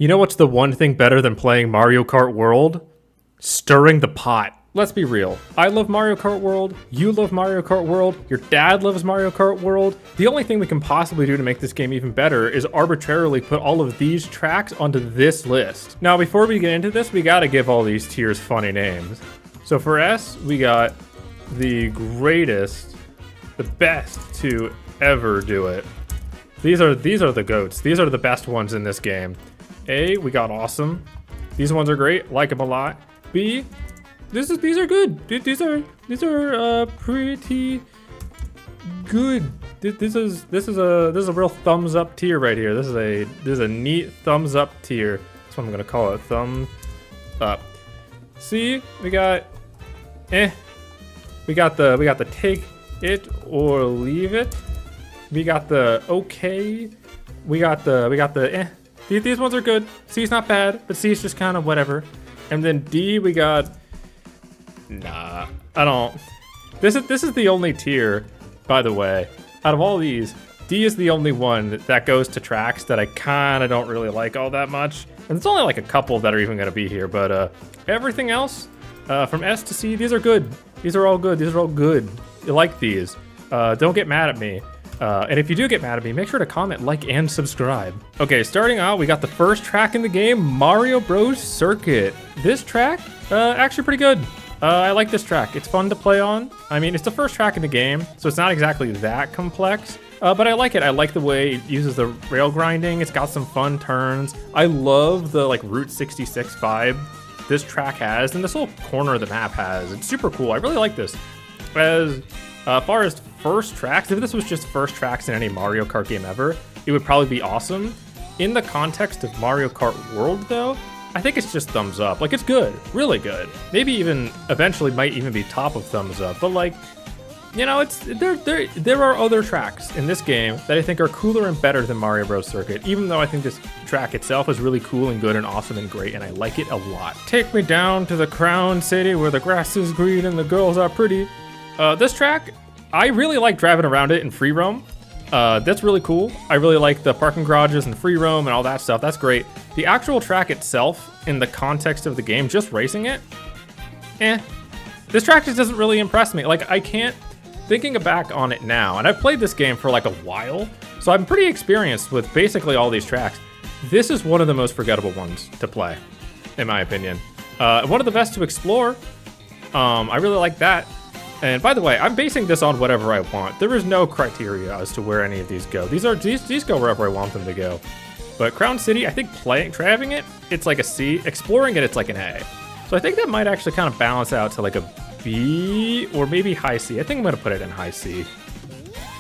You know what's the one thing better than playing Mario Kart World? Stirring the pot. Let's be real. I love Mario Kart World, you love Mario Kart World, your dad loves Mario Kart World. The only thing we can possibly do to make this game even better is arbitrarily put all of these tracks onto this list. Now, before we get into this, we gotta give all these tiers funny names. So for S, we got the greatest, the best to ever do it. These are the GOATs. These are the best ones in this game. A, we got awesome. These ones are great, like them a lot. B, these are good. These are pretty good. This is a real thumbs up tier right here. This is a neat thumbs up tier. That's what I'm gonna call it. Thumbs up. C, we got we got the take it or leave it. We got the okay. We got the eh. These ones are good. C's not bad, but C's just kind of whatever. And then D, we got nah. I don't. This is the only tier, by the way. Out of all these, D is the only one that goes to tracks that I kind of don't really like all that much. And it's only like a couple that are even gonna be here, but everything else, from S to C, these are good. These are all good. These are all good. You like these. Don't get mad at me. And if you do get mad at me, make sure to comment, like, and subscribe. Okay, starting out, we got the first track in the game, Mario Bros. Circuit. This track, actually pretty good. I like this track. It's fun to play on. I mean, it's the first track in the game, so it's not exactly that complex. But I like it. I like the way it uses the rail grinding. It's got some fun turns. I love the, like, Route 66 vibe this track has, and this whole corner of the map has. It's super cool. I really like this. As far as first tracks, if this was just first tracks in any Mario Kart game ever, it would probably be awesome. In the context of Mario Kart World, though, I think it's just thumbs up. Like, it's good, really good. Maybe even eventually might even be top of thumbs up. But like, you know, there are other tracks in this game that I think are cooler and better than Mario Bros. Circuit. Even though I think this track itself is really cool and good and awesome and great, and I like it a lot. Take me down to the Crown City where the grass is green and the girls are pretty. This track, I really like driving around it in free roam. That's really cool. I really like the parking garages and free roam and all that stuff. That's great. The actual track itself, in the context of the game, just racing it, this track just doesn't really impress me. Like, I can't, thinking back on it now, and I've played this game for like a while, so I'm pretty experienced with basically all these tracks. This is one of the most forgettable ones to play, in my opinion. One of the best to explore. I really like that. And by the way, I'm basing this on whatever I want. There is no criteria as to where any of these go. These go wherever I want them to go. But Crown City, I think driving it, it's like a C. Exploring it, it's like an A. So I think that might actually kind of balance out to like a B or maybe high C. I think I'm gonna put it in high C.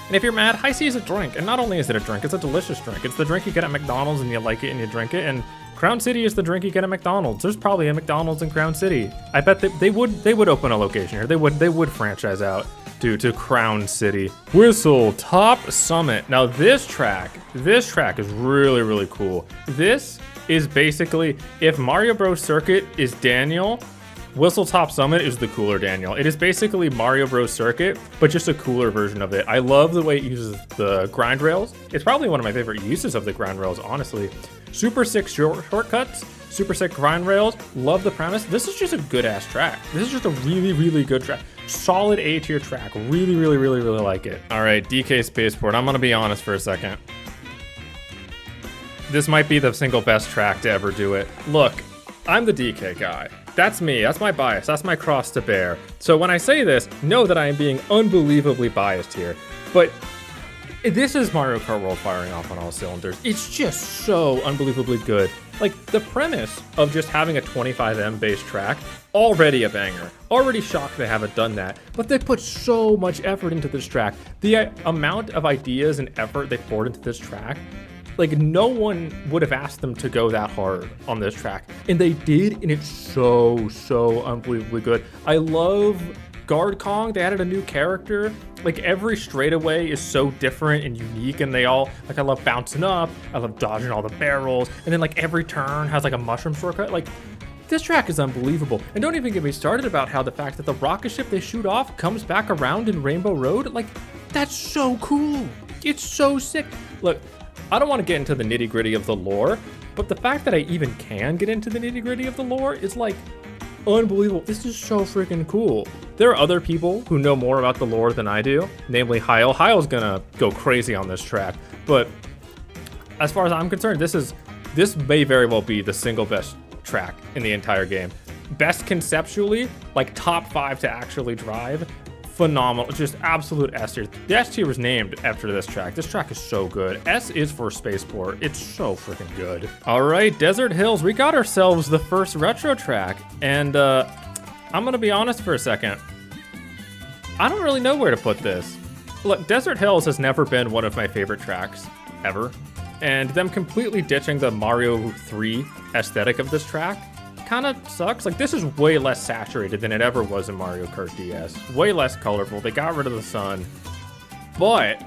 And if you're mad, high C is a drink. And not only is it a drink, it's a delicious drink. It's the drink you get at McDonald's and you like it and you drink it. And Crown City is the drink you get at McDonald's. There's probably a McDonald's in Crown City. I bet they would open a location here. They would franchise out to Crown City. Whistlestop Summit. Now this track is really, really cool. This is basically, if Mario Bros. Circuit is Daniel, Whistlestop Summit is the cooler Daniel. It is basically Mario Bros. Circuit, but just a cooler version of it. I love the way it uses the grind rails. It's probably one of my favorite uses of the grind rails, honestly. Super sick shortcuts, super sick grind rails. Love the premise. This is just a good ass track. This is just a really, really good track. Solid A tier track. Really, really, really, really like it. All right, DK Spaceport. I'm gonna be honest for a second. This might be the single best track to ever do it. Look, I'm the DK guy. That's me. That's my bias. That's my cross to bear. So when I say this, know that I am being unbelievably biased here. But this is Mario Kart World firing off on all cylinders. It's just so unbelievably good. Like, the premise of just having a 25M base track, already a banger. Already shocked they haven't done that. But they put so much effort into this track. The amount of ideas and effort they poured into this track, like, no one would have asked them to go that hard on this track. And they did, and it's so, so unbelievably good. I love Guard Kong. They added a new character. Like, every straightaway is so different and unique, and they all, like, I love bouncing up, I love dodging all the barrels, and then, like, every turn has, like, a mushroom shortcut. Like, this track is unbelievable. And don't even get me started about how the fact that the rocket ship they shoot off comes back around in Rainbow Road. Like, that's so cool. It's so sick. Look, I don't want to get into the nitty gritty of the lore, But the fact that I even can get into the nitty-gritty of the lore is like unbelievable. This is so freaking cool. There are other people who know more about the lore than I do, namely Hyle. Hyle's gonna go crazy on this track, but as far as I'm concerned, this may very well be the single best track in the entire game. Best conceptually, like top 5 to actually drive. Phenomenal, just absolute S tier. The S tier was named after this track. This track is so good. S is for Spaceport. It's so freaking good. All right, Desert Hills, we got ourselves the first retro track. And I'm gonna be honest for a second. I don't really know where to put this. Look, Desert Hills has never been one of my favorite tracks, ever. And them completely ditching the Mario 3 aesthetic of this track kind of sucks. Like, this is way less saturated than it ever was in Mario Kart DS. Way less colorful. They got rid of the sun. But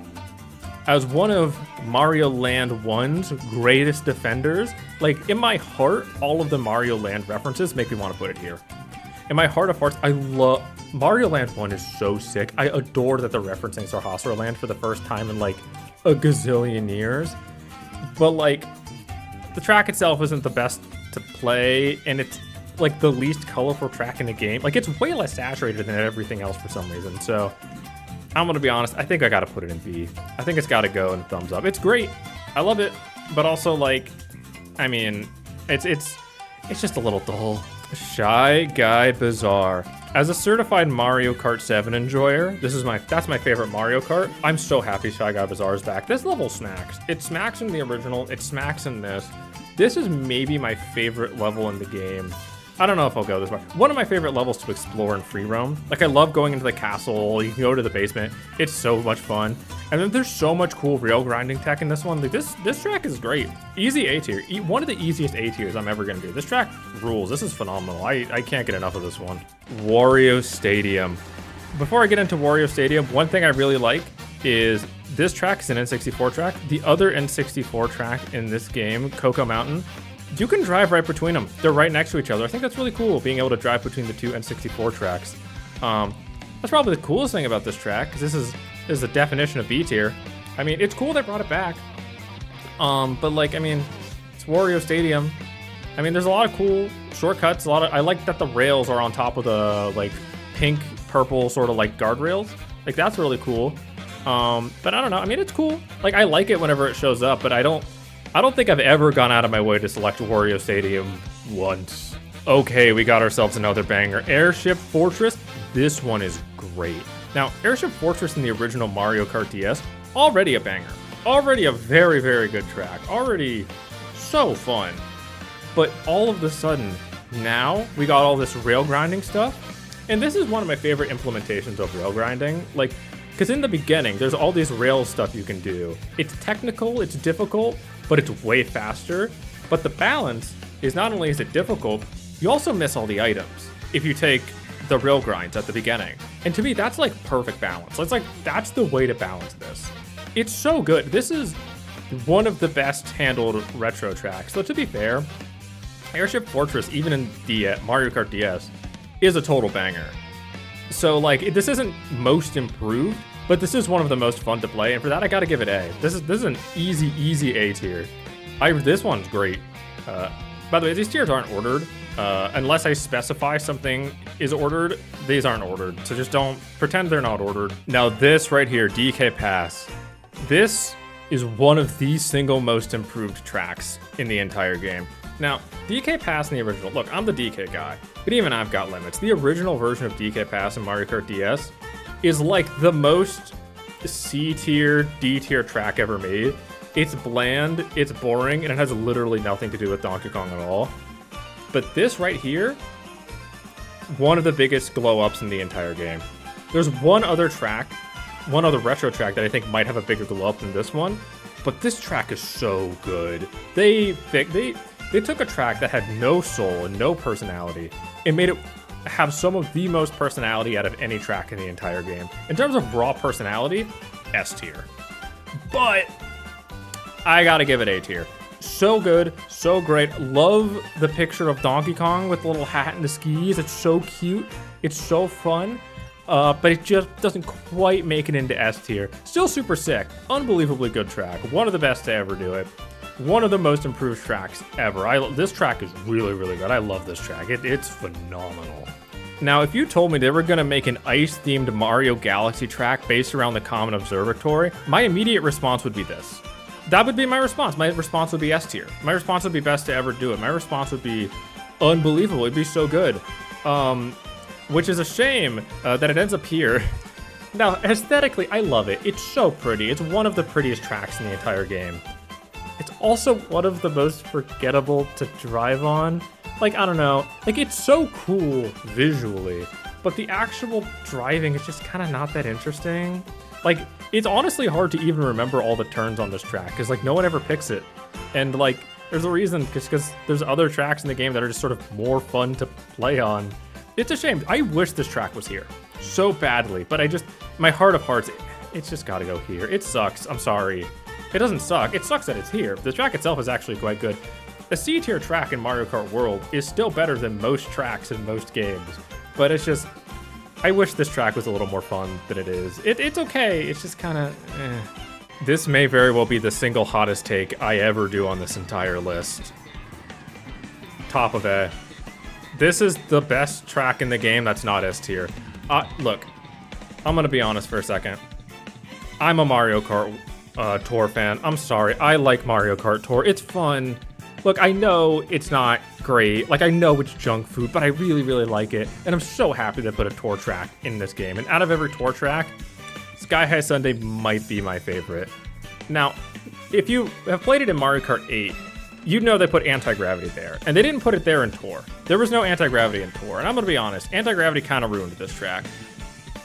as one of Mario Land 1's greatest defenders, like, in my heart, all of the Mario Land references make me want to put it here. In my heart of hearts, I love Mario Land 1 is so sick. I adore that they're referencing Sarhasra Land for the first time in like a gazillion years. But like, the track itself isn't the best to play, and it's like the least colorful track in the game. Like, it's way less saturated than everything else for some reason. So I'm gonna be honest, I think I gotta put it in B. I think it's gotta go in thumbs up. It's great, I love it, but also like, I mean, it's just a little dull. Shy Guy Bazaar. As a certified Mario Kart 7 enjoyer, that's my favorite Mario Kart. I'm so happy Shy Guy Bazaar is back. This level smacks. It smacks in the original, it smacks in this. This is maybe my favorite level in the game. I don't know if I'll go this far. One of my favorite levels to explore and free roam. Like, I love going into the castle. You can go to the basement. It's so much fun. And then there's so much cool rail grinding tech in this one. Like, this track is great. Easy A tier. One of the easiest A tiers I'm ever gonna do. This track rules. This is phenomenal. I can't get enough of this one. Wario Stadium. Before I get into Wario Stadium, one thing I really like is this track is an N64 track. The other N64 track in this game, Choco Mountain, you can drive right between them. They're right next to each other. I think that's really cool, being able to drive between the two N64 tracks. That's probably the coolest thing about this track, because this is the definition of B tier. I mean, it's cool they brought it back. But like, I mean, it's Wario Stadium. I mean, there's a lot of cool shortcuts. I like that the rails are on top of the like pink, purple sort of like guardrails. Like, that's really cool. But I don't know. I mean, it's cool. Like, I like it whenever it shows up, but I don't think I've ever gone out of my way to select Wario Stadium once. Okay, we got ourselves another banger. Airship Fortress. This one is great. Now, Airship Fortress in the original Mario Kart DS, already a banger. Already a very, very good track. Already so fun. But all of a sudden, now we got all this rail grinding stuff. And this is one of my favorite implementations of rail grinding. Like, because in the beginning, there's all these rail stuff you can do. It's technical, it's difficult, but it's way faster. But the balance is, not only is it difficult, you also miss all the items if you take the rail grinds at the beginning. And to me, that's like perfect balance. That's the way to balance this. It's so good. This is one of the best handled retro tracks. So to be fair, Airship Fortress, even in the Mario Kart DS, is a total banger. So like, this isn't most improved, but this is one of the most fun to play, and for that I gotta give it A. This is an easy A tier. This one's great. By the way, these tiers aren't ordered. Unless I specify something is ordered, these aren't ordered. So just don't pretend they're not ordered. Now this right here, DK Pass. This is one of the single most improved tracks in the entire game. Now, DK Pass in the original, look, I'm the DK guy, but even I've got limits. The original version of DK Pass in Mario Kart DS is like the most C tier, D tier track ever made. It's bland, it's boring, and it has literally nothing to do with Donkey Kong at all. But this right here, one of the biggest glow ups in the entire game. There's one other track, one other retro track that I think might have a bigger glow up than this one, but this track is so good. They took a track that had no soul and no personality and made it have some of the most personality out of any track in the entire game. In terms of raw personality, S tier. But I gotta give it A tier. So good, so great. Love the picture of Donkey Kong with the little hat and the skis. It's so cute. It's so fun. But it just doesn't quite make it into S tier. Still super sick. Unbelievably good track. One of the best to ever do it. one of the most improved tracks ever. This track is really, really good. I love this track. It's phenomenal. Now, if you told me they were gonna make an ice-themed Mario Galaxy track based around the Common Observatory, my immediate response would be this. That would be my response. My response would be S tier. My response would be best to ever do it. My response would be unbelievable. It'd be so good. Which is a shame that it ends up here. Now, aesthetically, I love it. It's so pretty. It's one of the prettiest tracks in the entire game. It's also one of the most forgettable to drive on. Like, I don't know. Like, it's so cool visually, but the actual driving is just kind of not that interesting. Like, it's honestly hard to even remember all the turns on this track, because, like, no one ever picks it. And, like, there's a reason, because there's other tracks in the game that are just sort of more fun to play on. It's a shame. I wish this track was here so badly, but my heart of hearts, it's just gotta go here. It sucks. I'm sorry. It doesn't suck. It sucks that it's here. The track itself is actually quite good. A C-tier track in Mario Kart World is still better than most tracks in most games, but it's just, I wish this track was a little more fun than it is. It's okay. It's just kind of, eh. This may very well be the single hottest take I ever do on this entire list. Top of A. This is the best track in the game that's not S tier. Look, I'm gonna be honest for a second. I'm a Mario Kart Tour fan. I'm sorry. I like Mario Kart Tour. It's fun. Look, I know it's not great. Like, I know it's junk food, but I really, really like it. And I'm so happy they put a tour track in this game. And out of every tour track, Sky High Sundae might be my favorite. Now, if you have played it in Mario Kart 8, you know they put anti-gravity there. And they didn't put it there in Tour. There was no anti-gravity in Tour. And I'm gonna be honest, anti-gravity kind of ruined this track.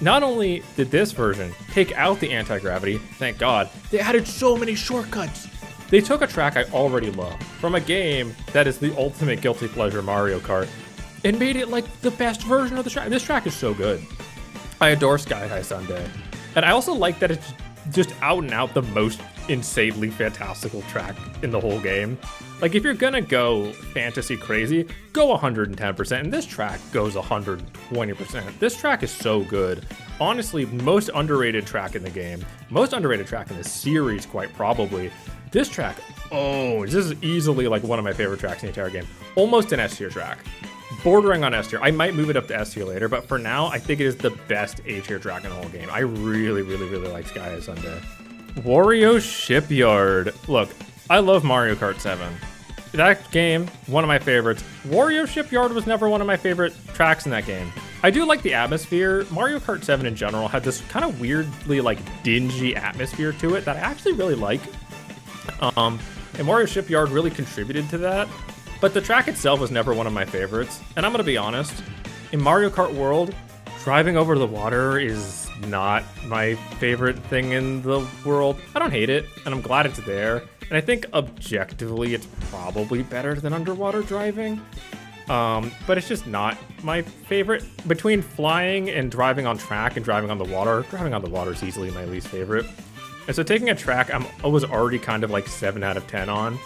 Not only did this version take out the anti-gravity, thank God, they added so many shortcuts. They took a track I already love from a game that is the ultimate guilty pleasure Mario Kart and made it like the best version of the track. This track is so good. I adore Sky High Sundae. And I also like that it's just out and out the most insanely fantastical track in the whole game. Like, if you're gonna go fantasy crazy, go 110%, and this track goes 120%. This track is so good. Honestly, most underrated track in the game. Most underrated track in the series, quite probably. This track, this is easily like one of my favorite tracks in the entire game. Almost an S tier track. Bordering on S tier. I might move it up to S tier later, but for now, I think it is the best A tier track in the whole game. I really, really, really like Sky High Sundae. Wario Shipyard. Look, I love Mario Kart 7. That game, one of my favorites. Wario Shipyard was never one of my favorite tracks in that game. I do like the atmosphere. Mario Kart 7 in general had this kind of weirdly like dingy atmosphere to it that I actually really like. And Wario Shipyard really contributed to that. But the track itself was never one of my favorites. And I'm gonna be honest, in Mario Kart World, driving over the water is not my favorite thing in the world. I don't hate it, and I'm glad it's there. And I think objectively, it's probably better than underwater driving. But it's just not my favorite. Between flying and driving on track and driving on the water is easily my least favorite. And so taking a track I was already kind of like 7 out of 10 on,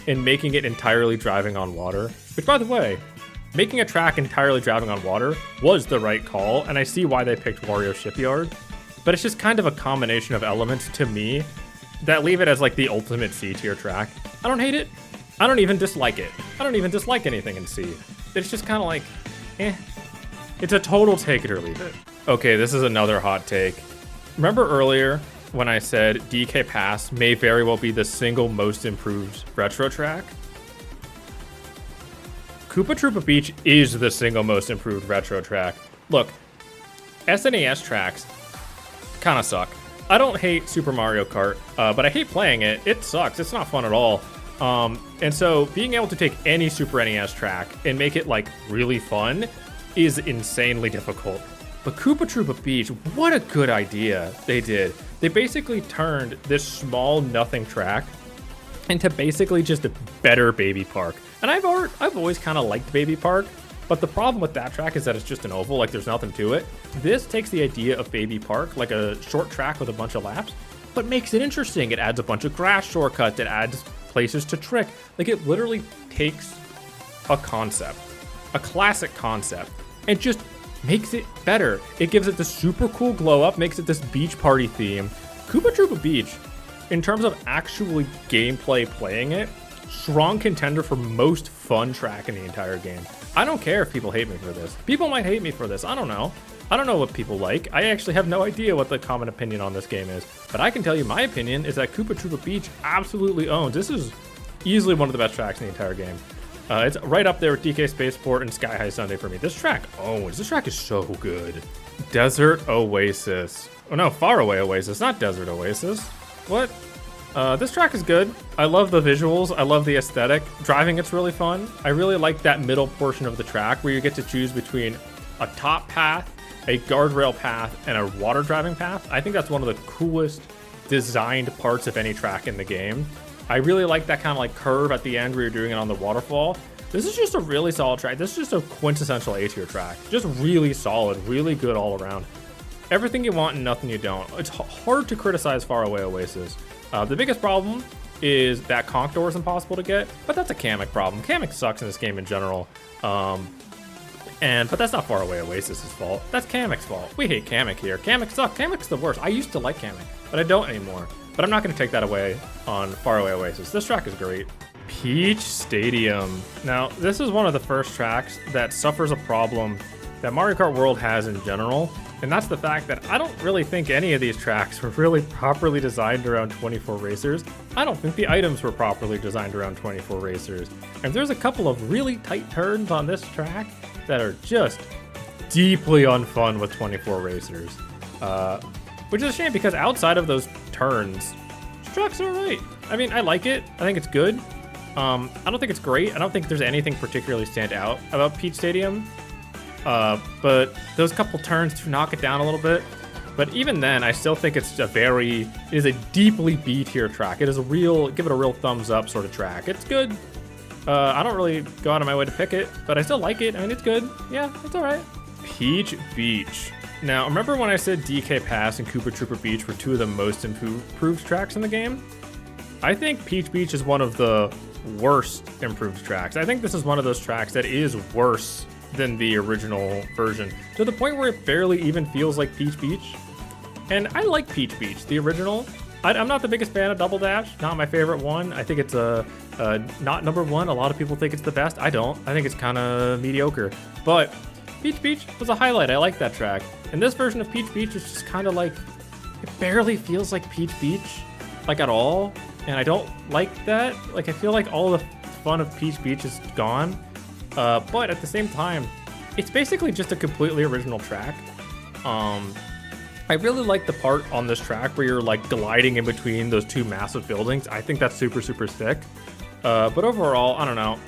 and making it entirely driving on water, which, by the way, making a track entirely driving on water was the right call, and I see why they picked Wario Shipyard, but it's just kind of a combination of elements to me that leave it as like the ultimate C tier track. I don't hate it. I don't even dislike it. I don't even dislike anything in C. It's just kind of like, It's a total take it or leave it. Okay, this is another hot take. Remember earlier when I said DK Pass may very well be the single most improved retro track? Koopa Troopa Beach is the single most improved retro track. Look, SNES tracks kind of suck. I don't hate Super Mario Kart, but I hate playing it. It sucks. It's not fun at all. And so being able to take any Super NES track and make it like really fun is insanely difficult. But Koopa Troopa Beach, what a good idea they did. They basically turned this small nothing track into basically just a better Baby Park. And I've always kind of liked Baby Park, but the problem with that track is that it's just an oval, like there's nothing to it. This takes the idea of Baby Park, like a short track with a bunch of laps, but makes it interesting. It adds a bunch of grass shortcuts, it adds places to trick. Like, it literally takes a concept, a classic concept, and just makes it better. It gives it this super cool glow up, makes it this beach party theme. Koopa Troopa Beach in terms of actually gameplay playing it, strong contender for most fun track in the entire game. I don't care if people hate me for this. People might hate me for this. I don't know. I don't know what people like. I actually have no idea what the common opinion on this game is. But I can tell you my opinion is that Koopa Troopa Beach absolutely owns. This is easily one of the best tracks in the entire game. It's right up there with DK Spaceport and Sky High Sundae for me. This track owns. This track is so good. Desert Oasis. Oh no, Faraway Oasis, not Desert Oasis. What? This track is good. I love the visuals. I love the aesthetic. Driving it's really fun. I really like that middle portion of the track where you get to choose between a top path, a guardrail path, and a water driving path. I think that's one of the coolest designed parts of any track in the game. I really like that kind of like curve at the end where you're doing it on the waterfall. This is just a really solid track. This is just a quintessential A-tier track. Just really solid, really good all around. Everything you want and nothing you don't. It's hard to criticize Faraway Oasis. The biggest problem is that conch door is impossible to get, but that's a Kamek problem. Kamek sucks in this game in general. But that's not Faraway Oasis's fault. That's Kamek's fault. We hate Kamek here. Kamek sucks. Kamek's the worst. I used to like Kamek, but I don't anymore. But I'm not going to take that away on Faraway Oasis. This track is great. Peach Stadium. Now, this is one of the first tracks that suffers a problem that Mario Kart World has in general, and that's the fact that I don't really think any of these tracks were really properly designed around 24 racers. I don't think the items were properly designed around 24 racers. And there's a couple of really tight turns on this track that are just deeply unfun with 24 racers. Which is a shame because outside of those turns, this track's alright. I mean, I like it. I think it's good. I don't think it's great. I don't think there's anything particularly stand out about Peach Stadium. But those couple turns to knock it down a little bit. But even then, I still think it is a deeply B-tier track. It is give it a real thumbs up sort of track. It's good. I don't really go out of my way to pick it, but I still like it. I mean, it's good. Yeah, it's all right. Peach Beach. Now, remember when I said DK Pass and Koopa Troopa Beach were two of the most improved tracks in the game? I think Peach Beach is one of the worst improved tracks. I think this is one of those tracks that is worse than the original version, to the point where it barely even feels like Peach Beach. And I like Peach Beach, the original. I'm not the biggest fan of Double Dash, not my favorite one. I think it's not number one. A lot of people think it's the best. I don't. I think it's kind of mediocre. But Peach Beach was a highlight. I like that track. And this version of Peach Beach is just kind of like, it barely feels like Peach Beach, like at all. And I don't like that. Like, I feel like all the fun of Peach Beach is gone. But at the same time, it's basically just a completely original track. I really like the part on this track where you're like gliding in between those two massive buildings. I think that's super, super sick. But overall, I don't know.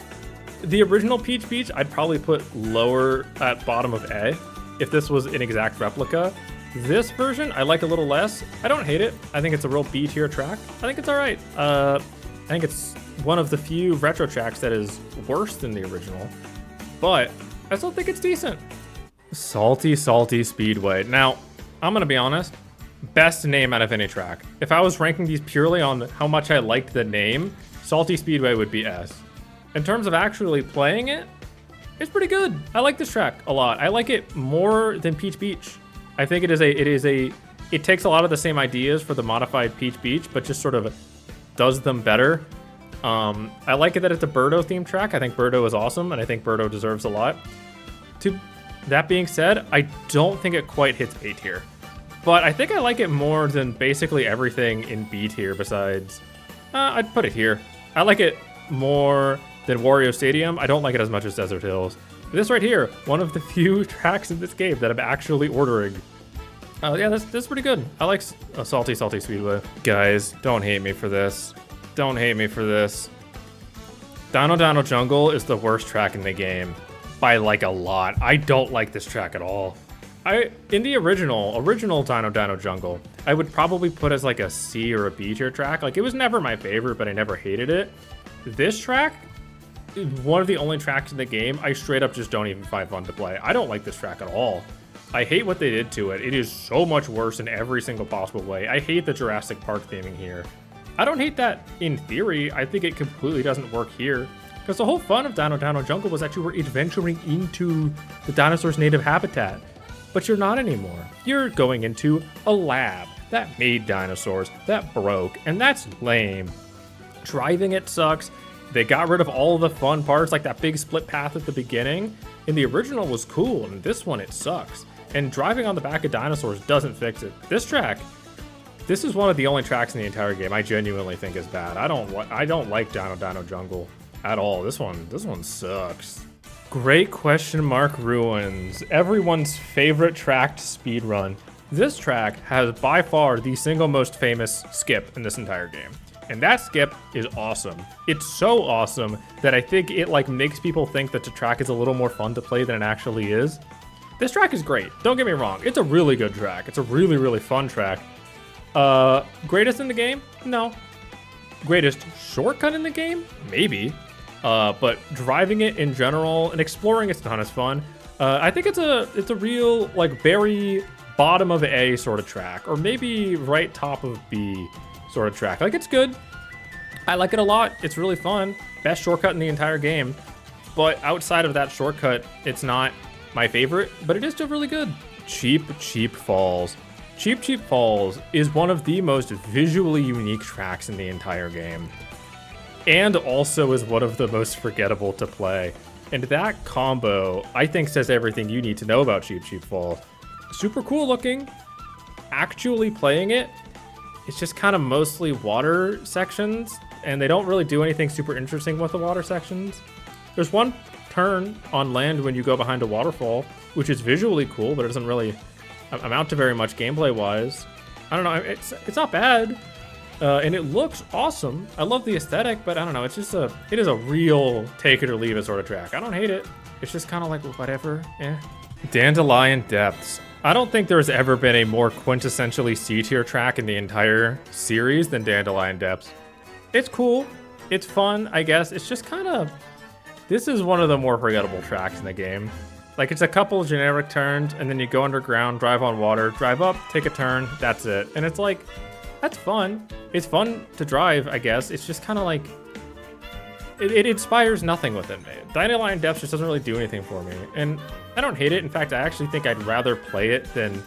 The original Peach Beach, I'd probably put lower at bottom of A if this was an exact replica. This version, I like a little less. I don't hate it. I think it's a real B-tier track. I think it's all right. I think it's one of the few retro tracks that is worse than the original, but I still think it's decent. Salty Speedway. Now, I'm gonna be honest, best name out of any track. If I was ranking these purely on how much I liked the name, Salty Speedway would be S. In terms of actually playing it, it's pretty good. I like this track a lot. I like it more than Peach Beach. I think it takes a lot of the same ideas for the modified Peach Beach, but just sort of does them better. I like it that it's a Birdo themed track. I think Birdo is awesome, and I think Birdo deserves a lot. That being said, I don't think it quite hits A tier, but I think I like it more than basically everything in B tier besides, I'd put it here. I like it more than Wario Stadium. I don't like it as much as Desert Hills. This right here, one of the few tracks in this game that I'm actually ordering. Yeah, that's pretty good. I like Salty Speedway. Guys, don't hate me for this. Don't hate me for this. Dino Jungle is the worst track in the game by like a lot. I don't like this track at all. In the original Dino Jungle, I would probably put as like a C or a B tier track. Like, it was never my favorite, but I never hated it. This track, one of the only tracks in the game I straight up just don't even find fun to play. I don't like this track at all. I hate what they did to it. It is so much worse in every single possible way. I hate the Jurassic Park theming here. I don't hate that in theory. I think it completely doesn't work here. Because the whole fun of Dino Jungle was that you were adventuring into the dinosaur's native habitat. But you're not anymore. You're going into a lab. that made dinosaurs, that broke, and that's lame. Driving it sucks. They got rid of all of the fun parts, like that big split path at the beginning. And the original was cool, and this one, it sucks. And driving on the back of dinosaurs doesn't fix it. This track, this is one of the only tracks in the entire game I genuinely think is bad. I don't like Dino Jungle at all. This one sucks. Great question mark ruins. Everyone's favorite track to speedrun. This track has by far the single most famous skip in this entire game. And that skip is awesome. It's so awesome that I think it like makes people think that the track is a little more fun to play than it actually is. This track is great. Don't get me wrong. It's a really good track. It's a really, really fun track. Greatest in the game? No. Greatest shortcut in the game? Maybe. But driving it in general and exploring it's not as fun. I think it's a real like very bottom of A sort of track, or maybe right top of B sort of track. Like, it's good. I like it a lot. It's really fun. Best shortcut in the entire game. But outside of that shortcut, it's not my favorite, but it is still really good. Cheep Falls. Cheep Falls is one of the most visually unique tracks in the entire game. And also is one of the most forgettable to play. And that combo, I think, says everything you need to know about Cheep Falls. Super cool looking. Actually playing it, it's just kind of mostly water sections, and they don't really do anything super interesting with the water sections. There's one turn on land when you go behind a waterfall, which is visually cool, but it doesn't really amount to very much gameplay-wise. I don't know, it's not bad, and it looks awesome. I love the aesthetic, but I don't know, it is a real take it or leave it sort of track. I don't hate it. It's just kind of like whatever, yeah. Dandelion Depths. I don't think there's ever been a more quintessentially C-tier track in the entire series than Dandelion Depths. It's cool. It's fun, I guess. It's just kind of... This is one of the more forgettable tracks in the game. Like, it's a couple generic turns, and then you go underground, drive on water, drive up, take a turn, that's it. And it's like, that's fun. It's fun to drive, I guess. It's just kind of like... It inspires nothing within me. Dandelion Depths just doesn't really do anything for me. And I don't hate it. In fact, I actually think I'd rather play it than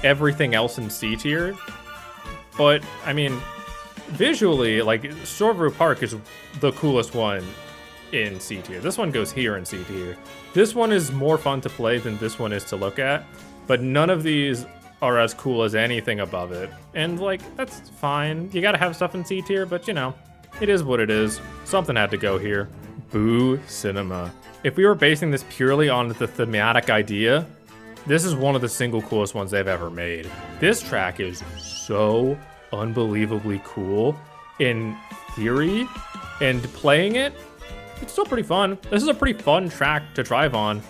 everything else in C tier. But, I mean, visually, like, Starview Park is the coolest one in C tier. This one goes here in C tier. This one is more fun to play than this one is to look at. But none of these are as cool as anything above it. And, like, that's fine. You gotta have stuff in C tier, but, you know. It is what it is. Something had to go here. Boo Cinema. If we were basing this purely on the thematic idea, this is one of the single coolest ones they've ever made. This track is so unbelievably cool in theory, and playing it, it's still pretty fun. This is a pretty fun track to drive on,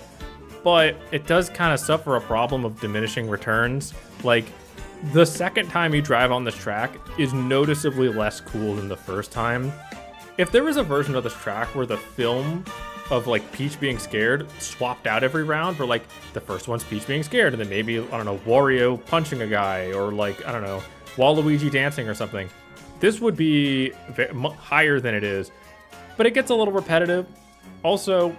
but it does kind of suffer a problem of diminishing returns. Like, the second time you drive on this track is noticeably less cool than the first time. If there was a version of this track where the film of like Peach being scared swapped out every round, where like the first one's Peach being scared and then maybe, I don't know, Wario punching a guy, or like, I don't know, Waluigi dancing or something, this would be higher than it is. But it gets a little repetitive. Also,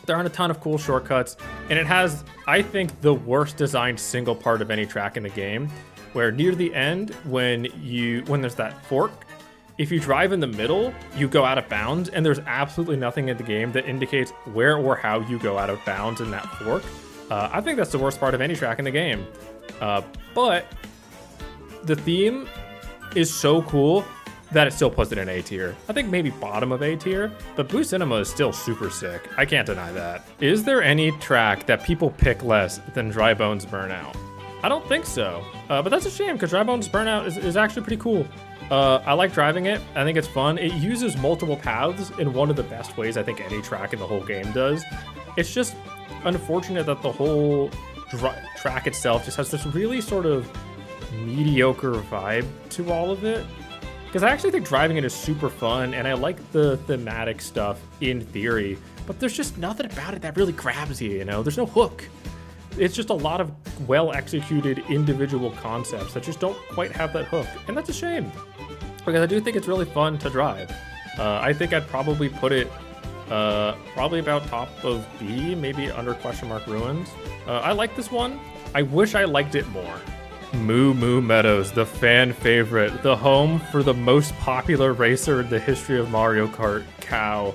there aren't a ton of cool shortcuts, and it has, I think, the worst designed single part of any track in the game, where near the end, when there's that fork, if you drive in the middle, you go out of bounds, and there's absolutely nothing in the game that indicates where or how you go out of bounds in that fork. I think that's the worst part of any track in the game. But the theme is so cool that it still puts it in A tier. I think maybe bottom of A tier, but Blue Cinema is still super sick. I can't deny that. Is there any track that people pick less than Dry Bones Burnout? I don't think so, but that's a shame, because Dry Bones Burnout is actually pretty cool. I like driving it. I think it's fun. It uses multiple paths in one of the best ways I think any track in the whole game does. It's just unfortunate that the whole track itself just has this really sort of mediocre vibe to all of it. Because I actually think driving it is super fun, and I like the thematic stuff in theory, but there's just nothing about it that really grabs you, you know? There's no hook. It's just a lot of well-executed individual concepts that just don't quite have that hook, and that's a shame, because I do think it's really fun to drive. I think I'd probably put it probably about top of B, maybe under question mark ruins. I like this one. I wish I liked it more. Moo Moo Meadows, the fan favorite, the home for the most popular racer in the history of Mario Kart, Cow.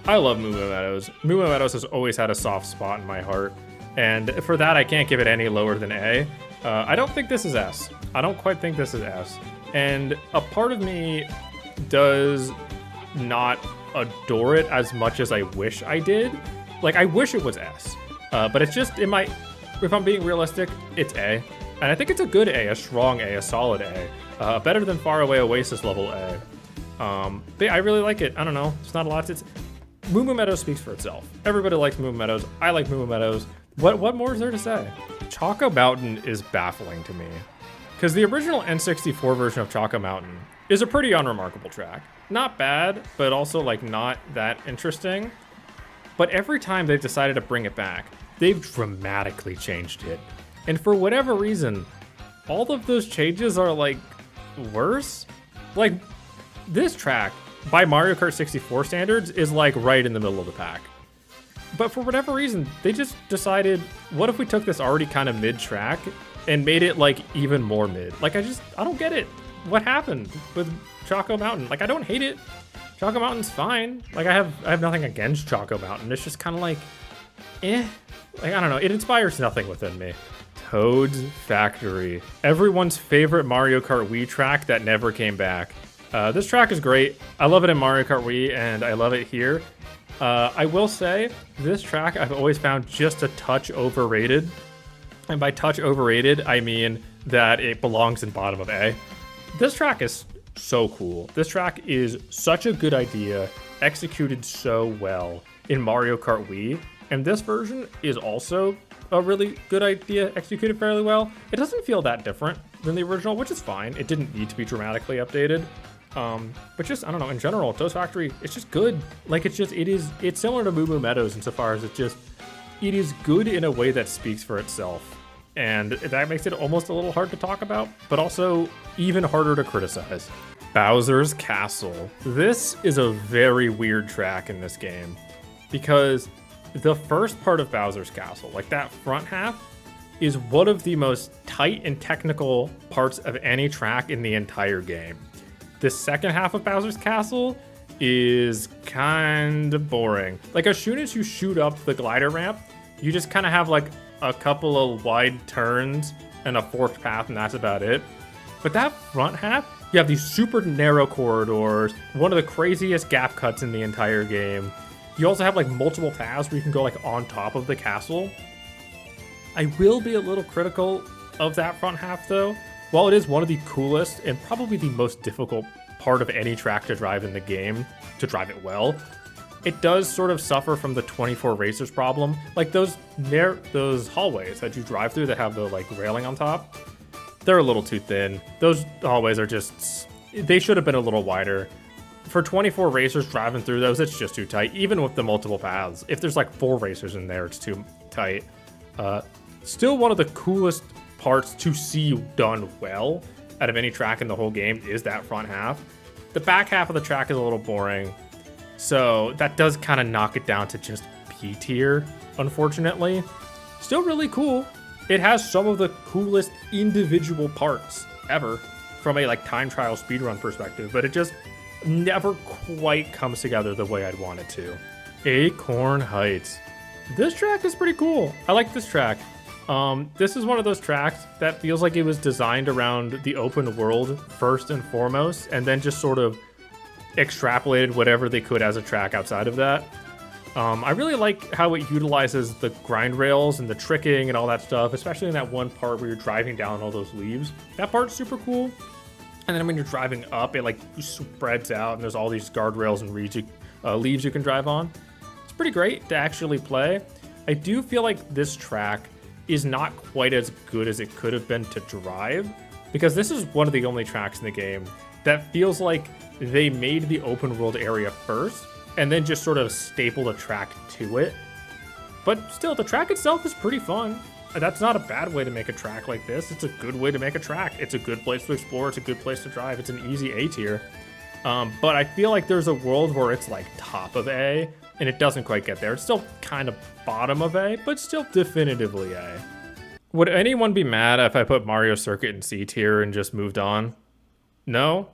I love Moo Moo Meadows. Moo Moo Meadows has always had a soft spot in my heart, and for that I can't give it any lower than A. I don't think this is S. I don't quite think this is S. And a part of me does not adore it as much as I wish I did. Like, I wish it was S, but it's just, it might, if I'm being realistic, it's A. And I think it's a good A, a strong A, a solid A. Better than Faraway Oasis level A. But I really like it. I don't know, it's not a lot. Moo Moo Meadows speaks for itself. Everybody likes Moo Moo Meadows. I like Moo Moo Meadows. What more is there to say? Choco Mountain is baffling to me, because the original N64 version of Choco Mountain is a pretty unremarkable track. Not bad, but also like not that interesting. But every time they've decided to bring it back, they've dramatically changed it. And for whatever reason, all of those changes are like worse. Like, this track, by Mario Kart 64 standards, is like right in the middle of the pack. But for whatever reason, they just decided, what if we took this already kind of mid track and made it like even more mid? Like, I don't get it. What happened with Choco Mountain? Like, I don't hate it. Choco Mountain's fine. Like, I have nothing against Choco Mountain. It's just kind of like, eh. Like, I don't know. It inspires nothing within me. Toad's Factory. Everyone's favorite Mario Kart Wii track that never came back. This track is great. I love it in Mario Kart Wii, and I love it here. I will say, this track I've always found just a touch overrated. And by touch overrated, I mean that it belongs in bottom of A. This track is so cool. This track is such a good idea, executed so well in Mario Kart Wii. And this version is also a really good idea, executed fairly well. It doesn't feel that different than the original, which is fine. It didn't need to be dramatically updated. But just, I don't know, in general, Toad's Factory, it's just good. Like, it's similar to Moo Moo Meadows insofar as it is good in a way that speaks for itself. And that makes it almost a little hard to talk about, but also even harder to criticize. Bowser's Castle. This is a very weird track in this game, because the first part of Bowser's Castle, like that front half, is one of the most tight and technical parts of any track in the entire game. The second half of Bowser's Castle is kind of boring. Like, as soon as you shoot up the glider ramp, you just kind of have like a couple of wide turns and a forked path, and that's about it. But that front half, you have these super narrow corridors, one of the craziest gap cuts in the entire game. You also have like multiple paths where you can go like on top of the castle. I will be a little critical of that front half though. While it is one of the coolest and probably the most difficult part of any track to drive in the game, to drive it well, it does sort of suffer from the 24 racers problem. Like those hallways that you drive through that have the like railing on top, they're a little too thin. Those hallways are just, they should have been a little wider. For 24 racers driving through those, it's just too tight, even with the multiple paths. If there's like 4 racers in there, it's too tight. Still one of the coolest parts to see done well out of any track in the whole game is that front half. The back half of the track is a little boring, so that does kind of knock it down to just B tier, unfortunately. Still really cool. It has some of the coolest individual parts ever from a like time trial speedrun perspective, but it just never quite comes together the way I'd want it to. Acorn Heights. This track is pretty cool. I like this track. This is one of those tracks that feels like it was designed around the open world first and foremost, and then just sort of extrapolated whatever they could as a track outside of that. I really like how it utilizes the grind rails and the tricking and all that stuff, especially in that one part where you're driving down all those leaves. That part's super cool. And then when you're driving up, it like spreads out and there's all these guardrails and leaves you can drive on. It's pretty great to actually play. I do feel like this track is not quite as good as it could have been to drive, because this is one of the only tracks in the game that feels like they made the open world area first and then just sort of stapled a track to it. But still, the track itself is pretty fun. That's not a bad way to make a track like this. It's a good way to make a track. It's a good place to explore. It's a good place to drive. It's an easy A tier. But I feel like there's a world where it's like top of A, and it doesn't quite get there. It's still kind of bottom of A, but still definitively A. Would anyone be mad if I put Mario Circuit in C tier and just moved on? No?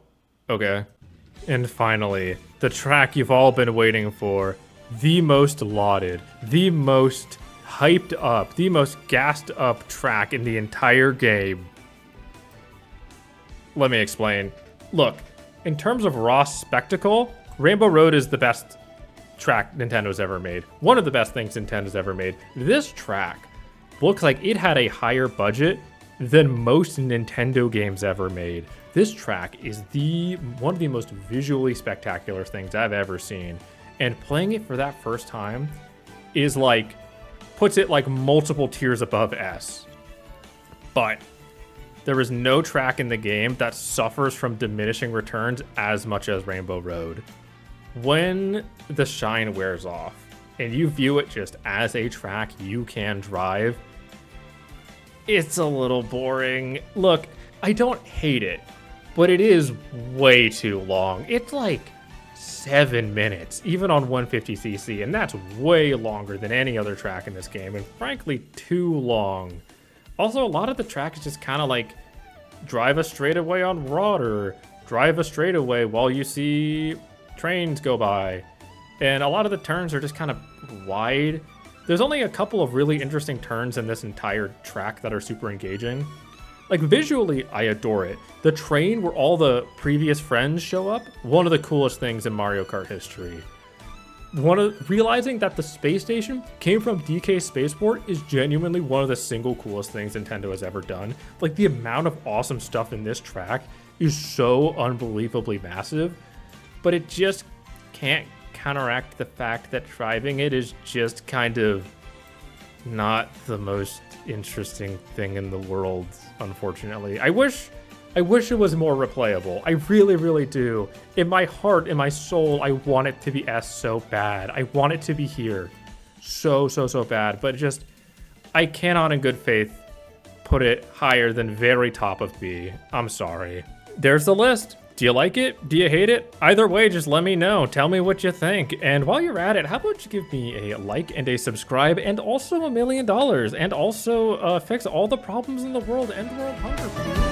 Okay. And finally, the track you've all been waiting for. The most lauded, the most hyped up, the most gassed up track in the entire game. Let me explain. Look, in terms of raw spectacle, Rainbow Road is the best track Nintendo's ever made. One of the best things Nintendo's ever made. This track looks like it had a higher budget than most Nintendo games ever made. This track is one of the most visually spectacular things I've ever seen. And playing it for that first time is like, puts it like multiple tiers above S. But there is no track in the game that suffers from diminishing returns as much as Rainbow Road. When the shine wears off and you view it just as a track you can drive, it's a little boring. Look, I don't hate it, but it is way too long. It's like 7 minutes, even on 150cc, and that's way longer than any other track in this game, and frankly, too long. Also, a lot of the track is just kind of like drive a straightaway on water, drive a straightaway while you see trains go by, and a lot of the turns are just kind of wide. There's only a couple of really interesting turns in this entire track that are super engaging. Like, visually, I adore it. The train where all the previous friends show up, one of the coolest things in Mario Kart history. Realizing that the space station came from DK Spaceport is genuinely one of the single coolest things Nintendo has ever done. Like, the amount of awesome stuff in this track is so unbelievably massive, but it just can't counteract the fact that driving it is just kind of not the most interesting thing in the world, unfortunately. I wish it was more replayable. I really, really do. In my heart, in my soul, I want it to be S so bad. I want it to be here so bad, but just, I cannot in good faith put it higher than very top of B. I'm sorry. There's the list. Do you like it? Do you hate it? Either way, just let me know. Tell me what you think. And while you're at it, how about you give me a like and a subscribe and also $1 million and also fix all the problems in the world, end world hunger, please.